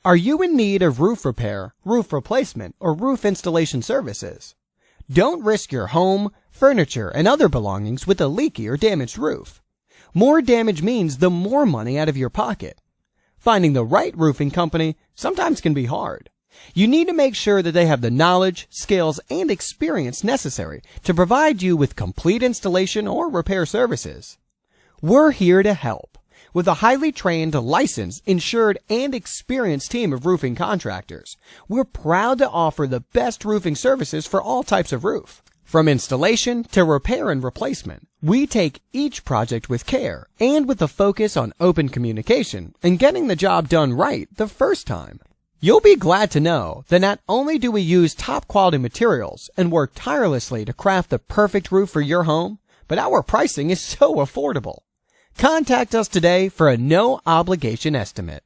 Are you in need of roof repair, roof replacement, or roof installation services? Don't risk your home, furniture, and other belongings with a leaky or damaged roof. More damage means the more money out of your pocket. Finding the right roofing company sometimes can be hard. You need to make sure that they have the knowledge, skills, and experience necessary to provide you with complete installation or repair services. We're here to help. With a highly trained, licensed, insured, and experienced team of roofing contractors, we're proud to offer the best roofing services for all types of roof. From installation to repair and replacement, we take each project with care and with a focus on open communication and getting the job done right the first time. You'll be glad to know that not only do we use top quality materials and work tirelessly to craft the perfect roof for your home, but our pricing is so affordable. Contact us today for a no-obligation estimate.